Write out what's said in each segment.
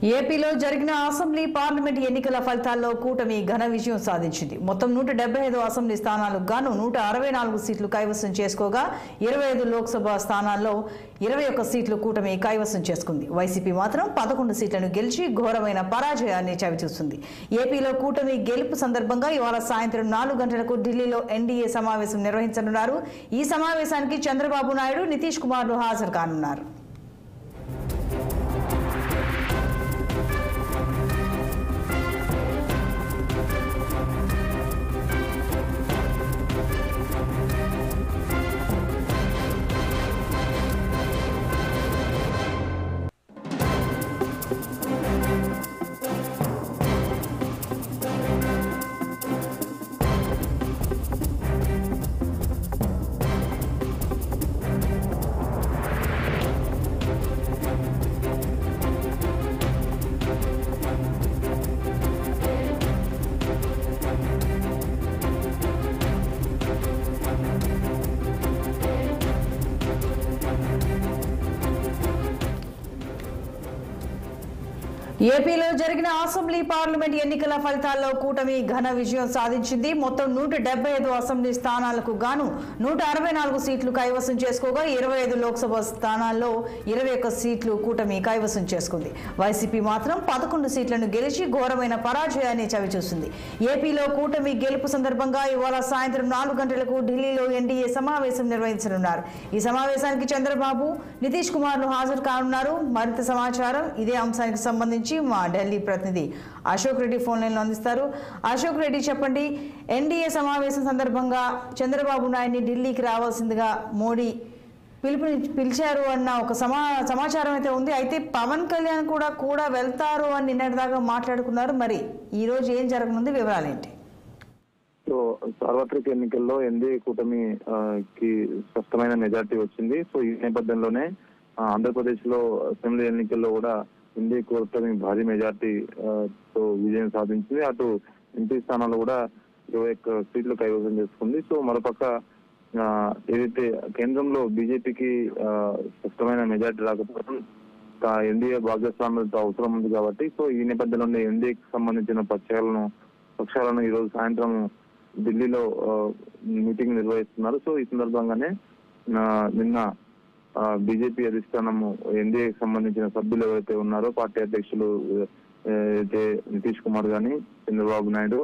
ఏపీలో జరిగిన assembly parliament ఎన్నికల ఫలితాల్లో కూటమి ఘన విజయం సాధించింది. మొత్తం 175 అసెంబ్లీ స్థానాలకు గాను 164 సీట్లు కైవసం చేసుకోగా 25 లోక్సభ స్థానాల్లో 21 సీట్లు కూటమి కైవసం చేసుకుంది. వైసీపీ మాత్రం 11 సీట్లను గెలిచి ఘోరమైన పరాజయాన్ని చవిచూస్తుంది. ఏపీలో కూటమి గెలుపు సందర్భంగా ఇవాళ సాయంత్రం 4 గంటలకు ఢిల్లీలో ఎన్డీఏ సమావేశం నిర్వహించనున్నారు. ఈ సమావేశానికి చంద్రబాబు నాయుడు, నితీష్ కుమార్లు హాజరు కానున్నారు. ఏపీలో జరిగిన అసెంబ్లీ పార్లమెంట్ ఎన్నికల ఫలితాల్లో కూటమి ఘన విజయం సాధించింది. మొత్తం 175 అసెంబ్లీ స్థానాలకు గాను 164 సీట్లు కైవసం చేసుకోగా 25 లోక్సభ స్థానాల్లో 21 సీట్లు కూటమి కైవసం చేసుకుంది. వైసీపీ మాత్రం 11 సీట్లను గెలిచి ఘోరమైన పరాజయాన్ని చవిచూసింది. ఏపీలో కూటమి గెలుపు సందర్భంగా ఇవాళ సాయంత్రం 4 గంటలకు ఢిల్లీలో ఎన్డీఏ సమావేశం నిర్వహించనున్నారు. ఈ సమావేశానికి చంద్రబాబు, నితీష్ కుమార్లు హాజరు కానున్నారు. మరింత సమాచారం ఇదే అంశానికి సంబంధించి మా ఢిల్లీ ప్రతినిధి అశోక్ రెడ్డి ఫోన్ లైన్లో అందిస్తారు. అశోక్ రెడ్డి, చెప్పండి, ఎన్డీఏ సమావేశం సందర్భంగా చంద్రబాబు నాయుడిని ఢిల్లీకి రావాల్సిందిగా మోడీ పిలిచారు అన్న ఒక సమాచారం అయితే ఉంది. అయితే పవన్ కళ్యాణ్ కూడా వెళ్తారు అని నిన్నటిదాకా మాట్లాడుకున్నారు. మరి ఈ రోజు ఏం జరగనుంది, వివరాలు ఏంటి? సో సార్వత్రిక ఎన్నికల్లో ఎన్డీఏ కూటమికి స్పష్టమైన మెజార్టీ వచ్చింది. సో ఈ నేపథ్యంలోనే ఆంధ్రప్రదేశ్ లో అసెంబ్లీ ఎన్నికల్లో కూడా ఎన్డీఏ కూటమి భారీ మెజార్టీ తో విజయం సాధించింది. అటు ఎంపీ స్థానాల్లో కూడా 21 సీట్లు కైవసం చేసుకుంది. సో మరోపక్క ఏదైతే కేంద్రంలో బీజేపీకి స్పష్టమైన మెజార్టీ రాకపోవడం ఎన్డీఏ భాగస్వామ్యంతో అవసరం ఉంది కాబట్టి, సో ఈ నేపథ్యంలోనే ఎన్డీఏకి సంబంధించిన పక్షాలను ఈ రోజు సాయంత్రం ఢిల్లీలో మీటింగ్ నిర్వహిస్తున్నారు. సో ఈ సందర్భంగానే నిన్న బీజేపీ అధిష్టానము ఎన్డీఏకి సంబంధించిన సభ్యులు ఎవరైతే ఉన్నారో, పార్టీ అధ్యక్షులు అయితే నితీష్ కుమార్ గాని, చంద్రబాబు నాయుడు,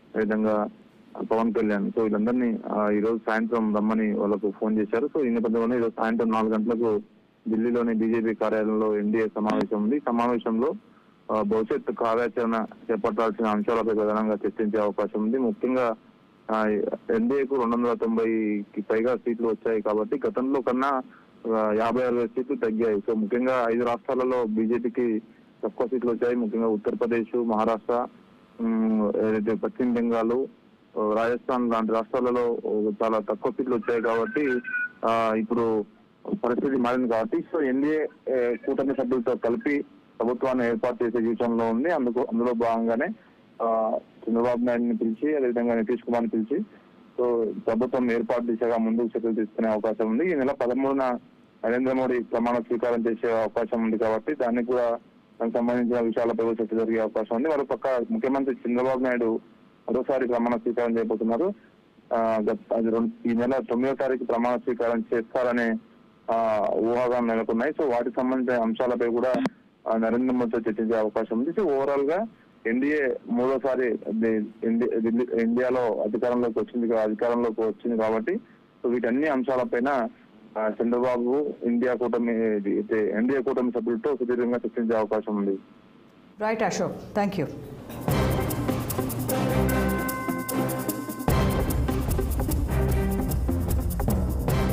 అదేవిధంగా పవన్ కళ్యాణ్, సో వీళ్ళందరినీ ఈ రోజు సాయంత్రం రమ్మని వాళ్ళకు ఫోన్ చేశారు. సో ఈ నేపథ్యంలోనే ఈరోజు సాయంత్రం 4 గంటలకు ఢిల్లీలోని బీజేపీ కార్యాలయంలో ఎన్డీఏ సమావేశం ఉంది. సమావేశంలో భవిష్యత్తు కార్యాచరణ చేపట్టాల్సిన అంశాలపై ప్రధానంగా చర్చించే అవకాశం ఉంది. ముఖ్యంగా ఎన్డీఏకు 290కి పైగా సీట్లు వచ్చాయి కాబట్టి గతంలో కన్నా 56 సీట్లు తగ్గాయి. సో ముఖ్యంగా 5 రాష్ట్రాలలో బీజేపీకి తక్కువ సీట్లు వచ్చాయి. ముఖ్యంగా ఉత్తరప్రదేశ్, మహారాష్ట్ర, ఏదైతే పశ్చిమ బెంగాల్, రాజస్థాన్ లాంటి రాష్ట్రాలలో చాలా తక్కువ సీట్లు వచ్చాయి కాబట్టి ఇప్పుడు పరిస్థితి మారింది కాబట్టి, సో ఎన్డీఏ కూటమి సభ్యులతో కలిపి ప్రభుత్వాన్ని ఏర్పాటు చేసే యోచనలో ఉంది. అందులో భాగంగానే చంద్రబాబు నాయుడిని పిలిచి, అదేవిధంగా నితీష్ కుమార్ని పిలిచి సో ప్రభుత్వం ఏర్పాటు దిశగా ముందుకు చర్యలు తీసుకునే అవకాశం ఉంది. ఈ నెల 13న నరేంద్ర మోడీ ప్రమాణ స్వీకారం చేసే అవకాశం ఉంది కాబట్టి దానికి సంబంధించిన విషయాలపై చర్చ జరిగే అవకాశం ఉంది. మరోపక్క ముఖ్యమంత్రి చంద్రబాబు నాయుడు మరోసారి ప్రమాణ స్వీకారం చేయబోతున్నారు. ఈ నెల 9వ తారీఖు ప్రమాణ స్వీకారం చేస్తారనే ఊహాగానం నెలకొన్నాయి. సో వాటికి సంబంధించిన అంశాలపై కూడా నరేంద్ర మోదీతో చర్చించే అవకాశం ఉంది. సో ఓవరాల్ గా ఎన్డీఏ మూడోసారి ఇండియాలో అధికారంలోకి వచ్చింది కాబట్టి సో వీటన్ని అంశాలపైన చంద్రబాబు ఎన్డీఏ కూటమి సభ్యులతో సుదీర్ఘంగా చర్చించే అవకాశం ఉంది. Right Ashok, thank you.